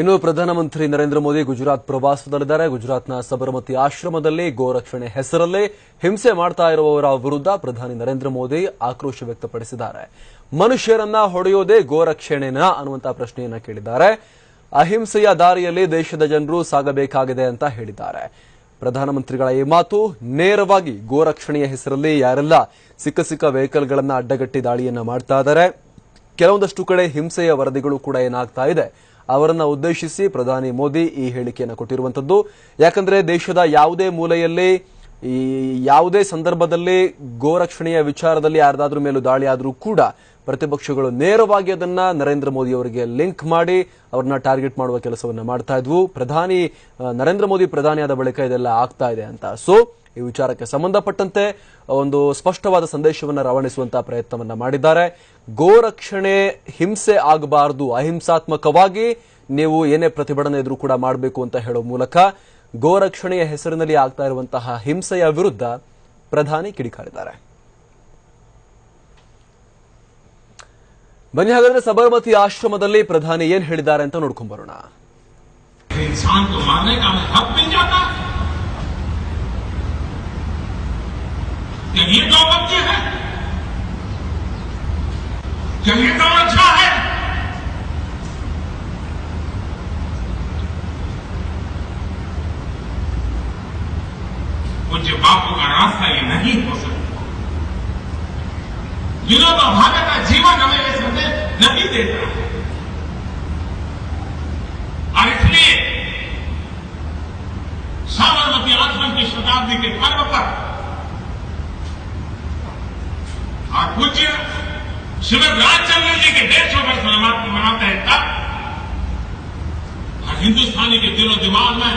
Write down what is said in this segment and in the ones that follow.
ಇನ್ನು ಪ್ರಧಾನಮಂತ್ರಿ ನರೇಂದ್ರ ಮೋದಿ ಗುಜರಾತ್ ಪ್ರವಾಸದಲ್ಲಿದ್ದಾರೆ. ಗುಜರಾತ್ನ ಸಬರಮತಿ ಆಶ್ರಮದಲ್ಲಿ ಗೋರಕ್ಷಣೆ ಹೆಸರಲ್ಲಿ ಹಿಂಸೆ ಮಾಡ್ತಾ ಇರುವವರ ವಿರುದ್ಧ ಪ್ರಧಾನಿ ನರೇಂದ್ರ ಮೋದಿ ಆಕ್ರೋಶ ವ್ಯಕ್ತಪಡಿಸಿದ್ದಾರೆ. ಮನುಷ್ಯರನ್ನ ಹೊಡೆಯೋದೇ ಗೋರಕ್ಷಣೆನಾ ಅನ್ನುವಂತಹ ಪ್ರಶ್ನೆಯನ್ನ ಕೇಳಿದ್ದಾರೆ. ಅಹಿಂಸೆಯ ದಾರಿಯಲ್ಲಿ ದೇಶದ ಜನರು ಸಾಗಬೇಕಾಗಿದೆ ಅಂತ ಹೇಳಿದ್ದಾರೆ. ಪ್ರಧಾನಮಂತ್ರಿಗಳ ಈ ಮಾತು ನೇರವಾಗಿ ಗೋರಕ್ಷಣೆಯ ಹೆಸರಲ್ಲಿ ಯಾರೆಲ್ಲ ಸಿಕ್ಕ ವೆಹಿಕಲ್ಗಳನ್ನ ಅಡ್ಡಗಟ್ಟಿ ದಾಳಿಯನ್ನ ಮಾಡ್ತಾ ಇದ್ದಾರೆ, ಕೆಲವೊಂದಷ್ಟು ಕಡೆ ಹಿಂಸೆಯ ವರದಿಗಳು ಕೂಡ ಏನಾಗ್ತಾ ಇದೆ, ಅವರನ್ನ ಉದ್ದೇಶಿಸಿ ಪ್ರಧಾನಿ ಮೋದಿ ಈ ಹೇಳಿಕೆಯನ್ನು ಕೊಟ್ಟಿರುವಂತದ್ದು. ಯಾಕಂದ್ರೆ ದೇಶದ ಯಾವುದೇ ಮೂಲೆಯಲ್ಲಿ ಯಾವುದೇ ಸಂದರ್ಭದಲ್ಲಿ ಗೋರಕ್ಷಣೆಯ ವಿಚಾರದಲ್ಲಿ ಯಾರದಾದ್ರೂ ಮೇಲೂ ದಾಳಿ ಆದರೂ ಕೂಡ ಪ್ರತಿಪಕ್ಷಗಳು ನೇರವಾಗಿ ಅದನ್ನ ನರೇಂದ್ರ ಮೋದಿ ಅವರಿಗೆ ಲಿಂಕ್ ಮಾಡಿ ಅವರನ್ನ ಟಾರ್ಗೆಟ್ ಮಾಡುವ ಕೆಲಸವನ್ನ ಮಾಡ್ತಾ ಇದ್ವು. ಪ್ರಧಾನಿ ನರೇಂದ್ರ ಮೋದಿ ಪ್ರಧಾನಿಯಾದ ಬಳಿಕ ಇದೆಲ್ಲ ಆಗ್ತಾ ಇದೆ ಅಂತ. ಸೊ ಈ ವಿಚಾರಕ್ಕೆ ಸಂಬಂಧಪಟ್ಟಂತೆ ಒಂದು ಸ್ಪಷ್ಟವಾದ ಸಂದೇಶವನ್ನು ರವಾನಿಸುವಂತಹ ಪ್ರಯತ್ನವನ್ನ ಮಾಡಿದ್ದಾರೆ. ಗೋರಕ್ಷಣೆ ಹಿಂಸೆ ಆಗಬಾರದು, ಅಹಿಂಸಾತ್ಮಕವಾಗಿ ನೀವು ಏನೇ ಪ್ರತಿಭಟನೆ ಎದುರು ಕೂಡ ಮಾಡಬೇಕು ಅಂತ ಹೇಳೋ ಮೂಲಕ ಗೋರಕ್ಷಣೆಯ ಹೆಸರಿನಲ್ಲಿ ಆಗ್ತಾ ಇರುವಂತಹ ಹಿಂಸೆಯ ವಿರುದ್ಧ ಪ್ರಧಾನಿ ಕಿಡಿಕಾರಿದ್ದಾರೆ. ಬನ್ನಿ ಹಾಗಾದ್ರೆ ಸಬರಮತಿ ಆಶ್ರಮದಲ್ಲಿ ಪ್ರಧಾನಿ ಏನ್ ಹೇಳಿದ್ದಾರೆ ಅಂತ ನೋಡ್ಕೊಂಡ್ ಬರೋಣ. ये गौरव है, क्या ये तो अच्छा है? पूज्य बापू का रास्ता ये नहीं हो सकता. विनोद भावे का जीवन हमें ये संदेश नहीं देता है. और इसलिए साबरमती आश्रम की शताब्दी के पर्व पर और पूज्य श्रीमद राजचंद्र जी के 150 वर्ष मनाते हैं तब और हिंदुस्तानी के दिलो दिमाग में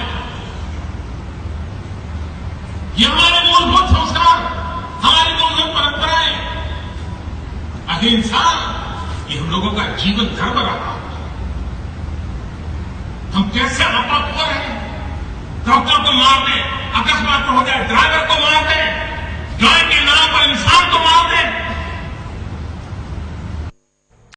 ये हमारे मूलभूत संस्कार, हमारी मूलभूत परंपराएं, अहिंसा, ये हम लोगों का जीवन धर्म रहा. हम कैसे आपा हो रहे हैं, डॉक्टर को मारने